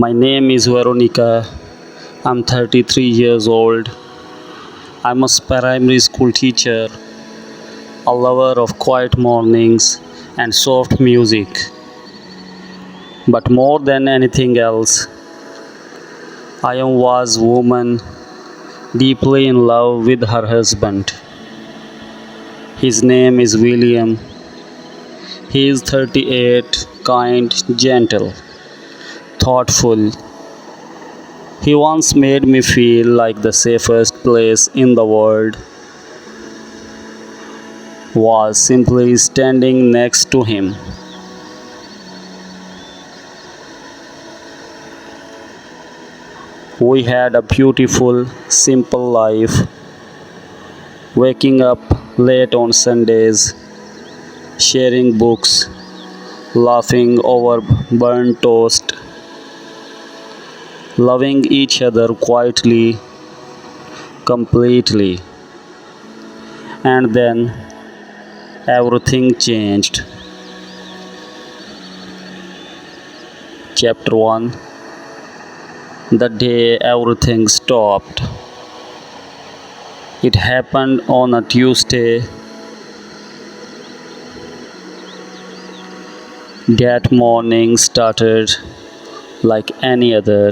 My name is Veronica. I'm 33 years old. I'm a primary school teacher, a lover of quiet mornings and soft music. But more than anything else, I am was woman deeply in love with her husband. His name is William. He is 38, kind, gentle, thoughtful. He once made me feel like the safest place in the world was simply standing next to him. We had a beautiful, simple life, waking up late on Sundays, sharing books, laughing over burnt toast, loving each other quietly, completely. And then everything changed. Chapter 1. The day everything stopped. It happened on a Tuesday. That morning started like any other.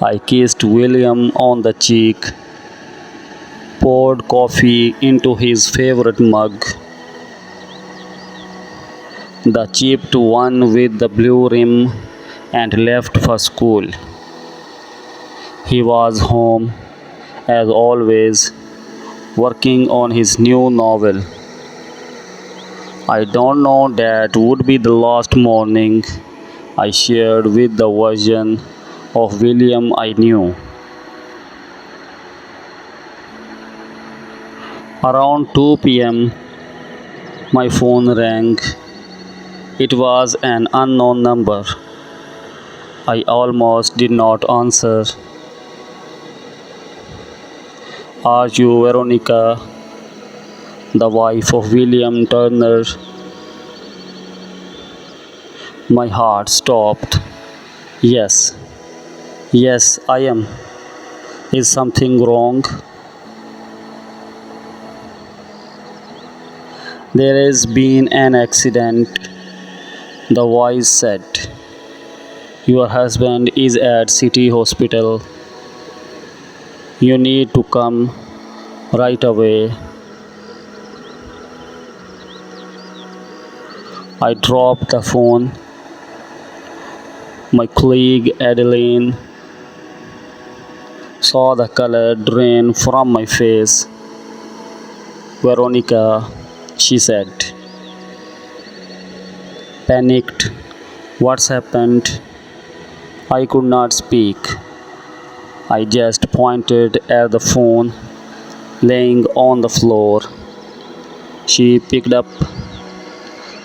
I kissed William on the cheek, poured coffee into his favorite mug, the chipped one with the blue rim, and left for school. He was home, as always, working on his new novel. I don't know that would be the last morning I shared with the version of William I knew. Around 2 p.m., my phone rang. It was an unknown number. I almost did not answer. Are you Veronica, the wife of William Turner? My heart stopped. Yes, yes, I am. Is something wrong? There has been an accident, the voice said. Your husband is at City Hospital. You need to come right away. I dropped the phone. My colleague Adeline saw the color drain from my face. Veronica, she said. Panicked. What's happened? I could not speak. I just pointed at the phone laying on the floor. She picked up,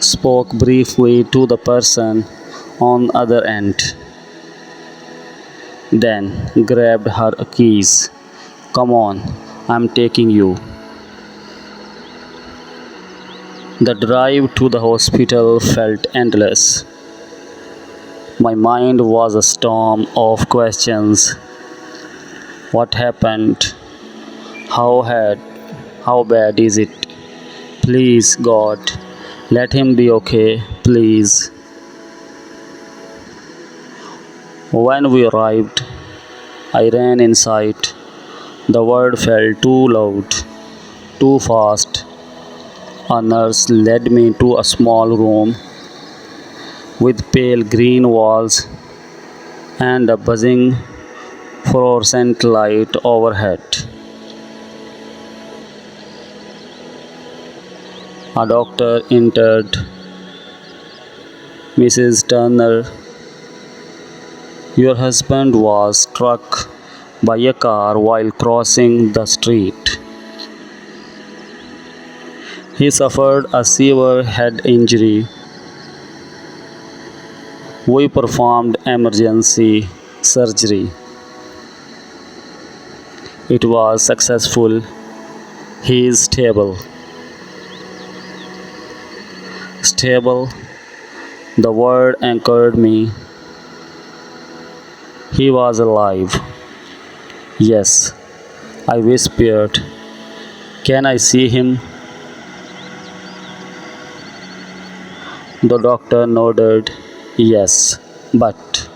spoke briefly to the person on the other end, then grabbed her keys. Come on, I'm taking you. The drive to the hospital felt endless. My mind was a storm of questions. What happened? How had how bad is it? Please God, let him be okay, please. When we arrived, I ran inside. The word felt too loud, too fast. A nurse led me to a small room with pale green walls and a buzzing fluorescent light overhead. A doctor entered. Mrs. Turner, your husband was struck by a car while crossing the street. He suffered a severe head injury. We performed emergency surgery. It was successful. He is stable. Stable, the word anchored me. He was alive. Yes, I whispered. Can I see him? The doctor nodded. Yes, but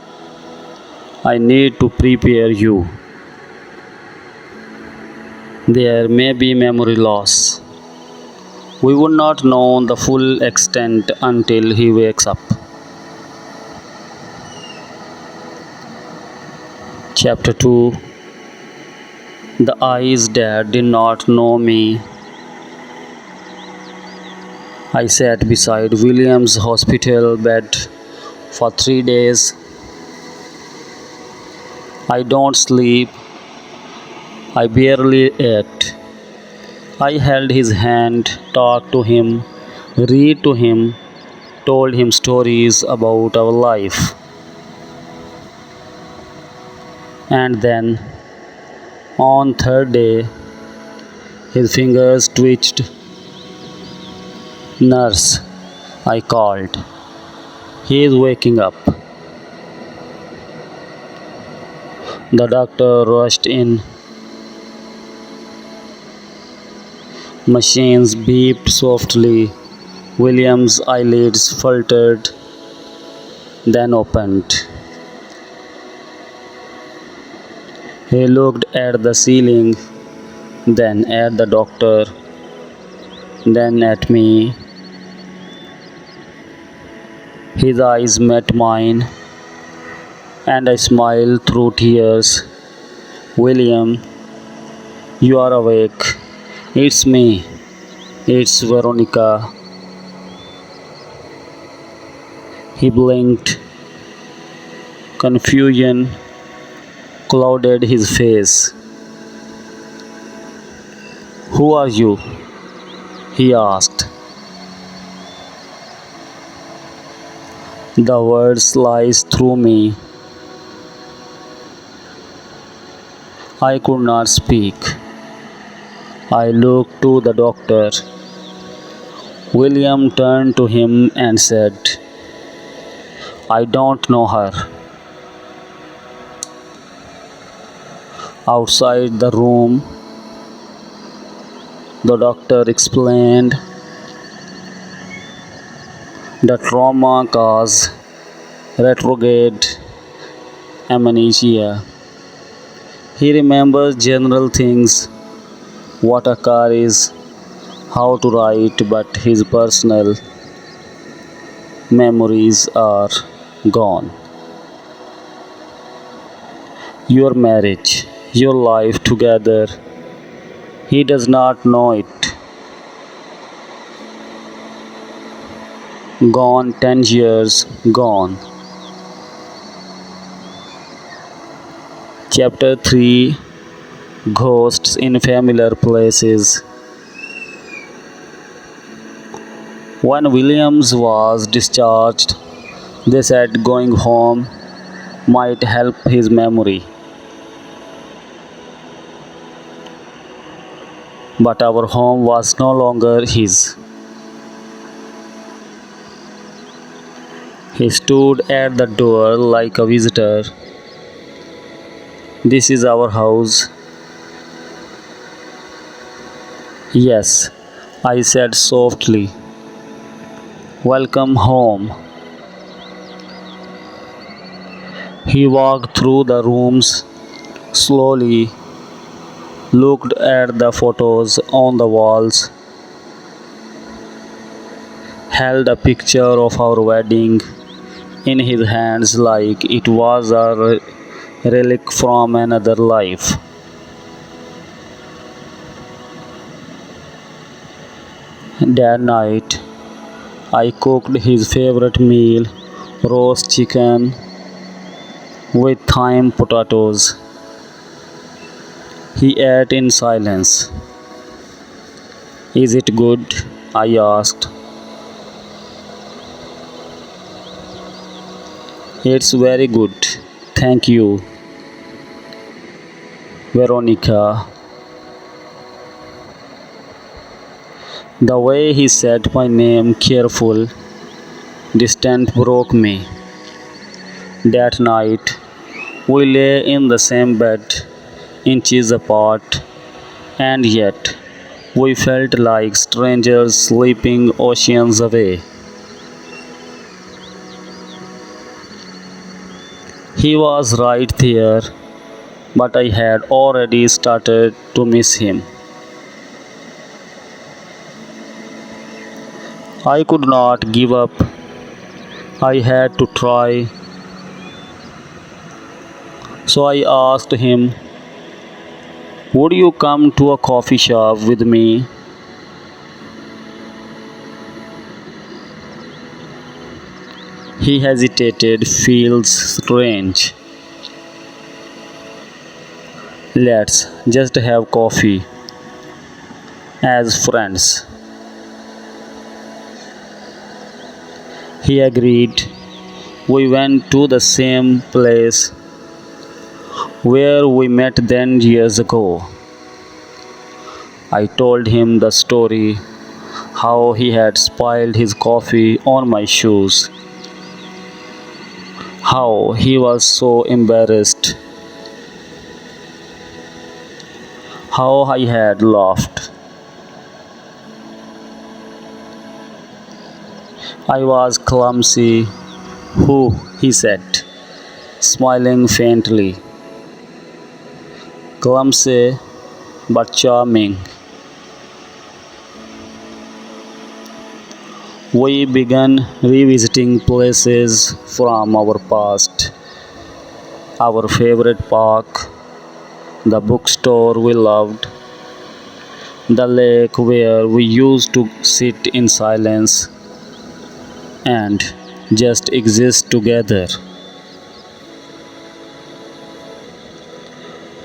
I need to prepare you. There may be memory loss. We would not know the full extent until he wakes up. Chapter 2. The eyes that did not know me. I sat beside William's hospital bed for 3 days. I don't sleep. I barely ate. I held his hand, talked to him, read to him, told him stories about our life. And then, on third day, his fingers twitched. Nurse, I called. He is waking up. The doctor rushed in. Machines beeped softly. William's eyelids fluttered, then opened. He looked at the ceiling, then at the doctor, then at me. His eyes met mine, and I smiled through tears. William, you are awake. It's me. It's Veronica. He blinked. Confusion clouded his face. Who are you? He asked. The words sliced through me. I could not speak. I looked to the doctor. William turned to him and said, I don't know her. Outside the room, the doctor explained the trauma caused retrograde amnesia. He remembers general things, what a car is, how to write, but his personal memories are gone. Your marriage, your life together, he does not know it. Gone 10 years, gone. Chapter 3. Ghosts in Familiar Places. When Williams was discharged, they said going home might help his memory. But our home was no longer his. He stood at the door like a visitor. This is our house. Yes, I said softly. Welcome home. He walked through the rooms slowly, looked at the photos on the walls, held a picture of our wedding in his hands like it was a relic from another life. That night, I cooked his favorite meal, roast chicken with thyme potatoes. He ate in silence. Is it good? I asked. It's very good. Thank you, Veronica. The way he said my name, careful, distant, broke me. That night, We lay in the same bed, inches apart, and yet we felt like strangers sleeping oceans away. He was right there, but I had already started to miss him. I could not give up. I had to try. So I asked him, would you come to a coffee shop with me? He hesitated, feels strange. Let's just have coffee as friends. He agreed. We went to the same place where we met then years ago. I told him the story, how he had spilled his coffee on my shoes, how he was so embarrassed, how I had laughed. I was clumsy. Who? He said, smiling faintly. Clumsy but charming. We began revisiting places from our past, our favorite park, the bookstore we loved, the lake where we used to sit in silence and just exist together.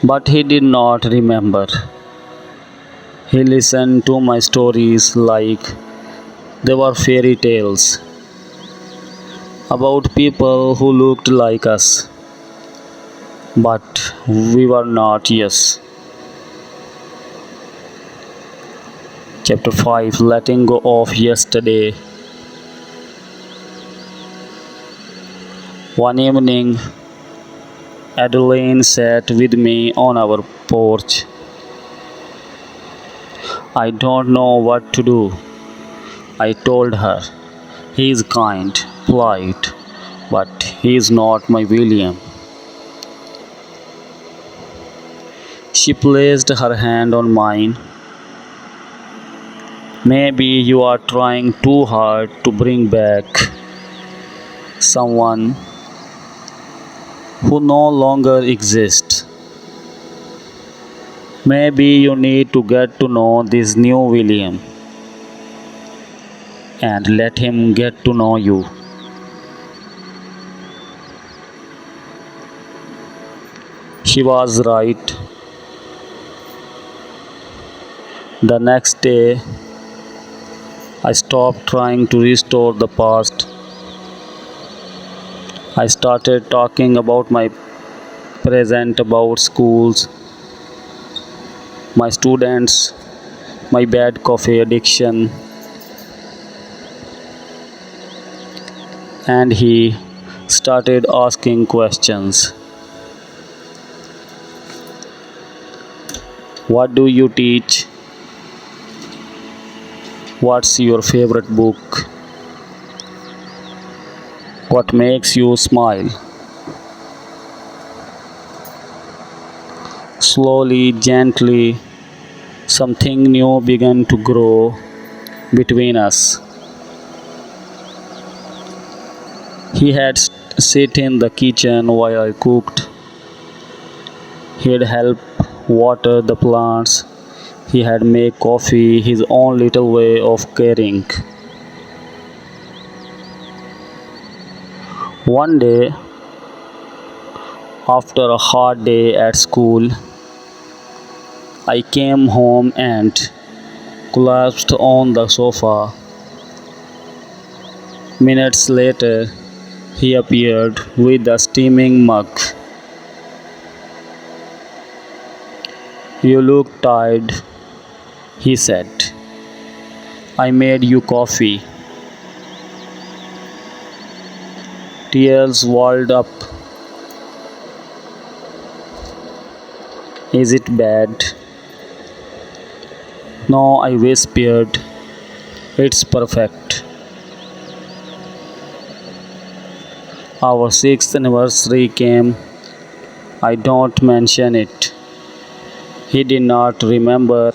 But he did not remember. He listened to my stories like they were fairy tales about people who looked like us, but we were not. Yes. Chapter 5, Letting Go of Yesterday. One evening, Adeline sat with me on our porch. I don't know what to do, I told her. He is kind, polite, but he is not my William. She placed her hand on mine. Maybe you are trying too hard to bring back someone who no longer exists. Maybe you need to get to know this new William and let him get to know you. She was right. The next day, I stopped trying to restore the past. I started talking about my present, about schools, my students, my bad coffee addiction, and he started asking questions. What do you teach? What's your favorite book? What makes you smile? Slowly, gently, something new began to grow between us. He had sit in the kitchen while I cooked. He'd help water the plants. He had made coffee his own little way of caring. One day, after a hard day at school, I came home and collapsed on the sofa. Minutes later, he appeared with a steaming mug. You look tired, he said. I made you coffee. Tears welled up. Is it bad? No, I whispered. It's perfect. Our sixth anniversary came. I don't mention it. He did not remember.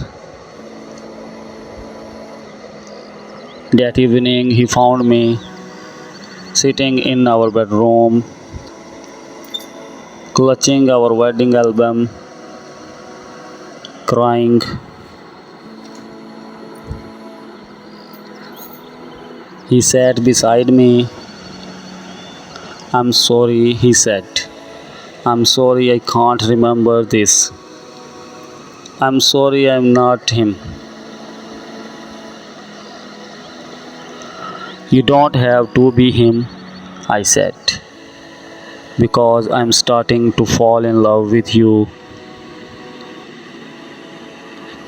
That evening, he found me sitting in our bedroom, clutching our wedding album, crying. He sat beside me. I'm sorry, he said. I'm sorry I can't remember this. I'm sorry I'm not him. You don't have to be him, I said, because I'm starting to fall in love with you,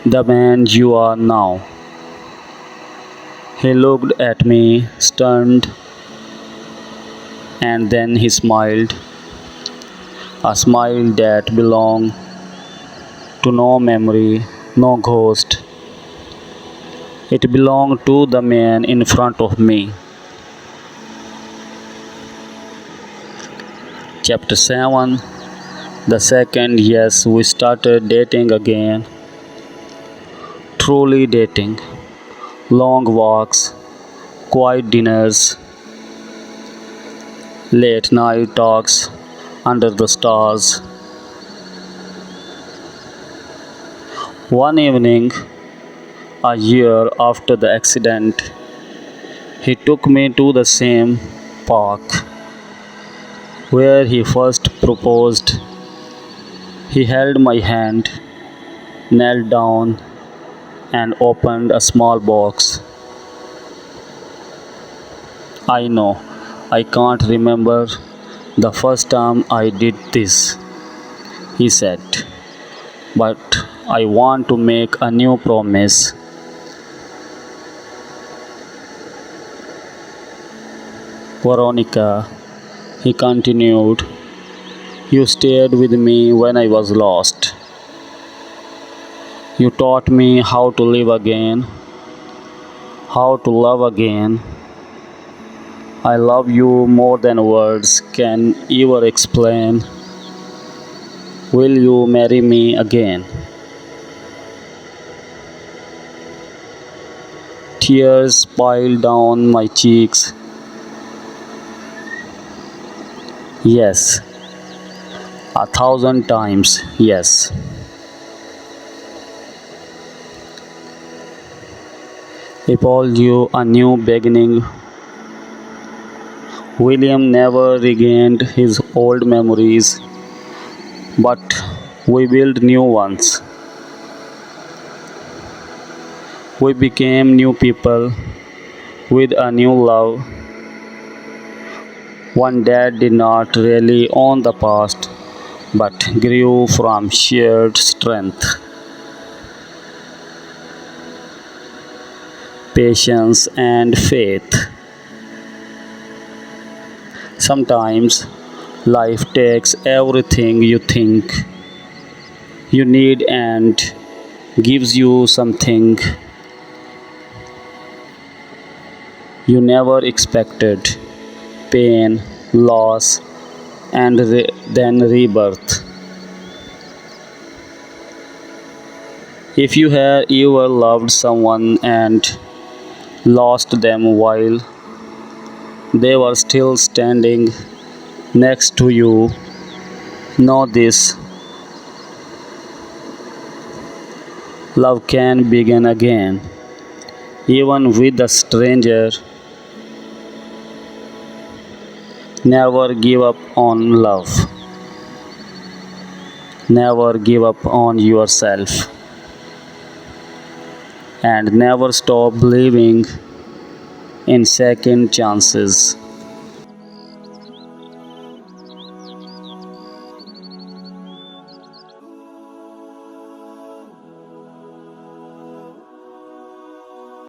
the man you are now. He looked at me, stunned, and then he smiled, a smile that belonged to no memory, no ghost. It belonged to the man in front of me. Chapter 7. The second yes, we started dating again. Truly dating. Long walks, quiet dinners, late night talks under the stars. One evening, a year after the accident, he took me to the same park where he first proposed. He held my hand, knelt down, and opened a small box. I know, I can't remember the first time I did this, he said, but I want to make a new promise. Veronica, he continued, you stayed with me when I was lost. You taught me how to live again, how to love again. I love you more than words can ever explain. Will you marry me again? Tears piled down my cheeks. Yes, 1,000 times yes. I told you a new beginning. William never regained his old memories, but we built new ones. We became new people with a new love, one that did not really own the past but grew from shared strength, patience, and faith. Sometimes life takes everything you think you need and gives you something you never expected: pain, loss, and then rebirth. If you have ever loved someone and lost them while they were still standing next to you, know this: love can begin again, even with a stranger. Never give up on love. Never give up on yourself. And never stop believing in second chances.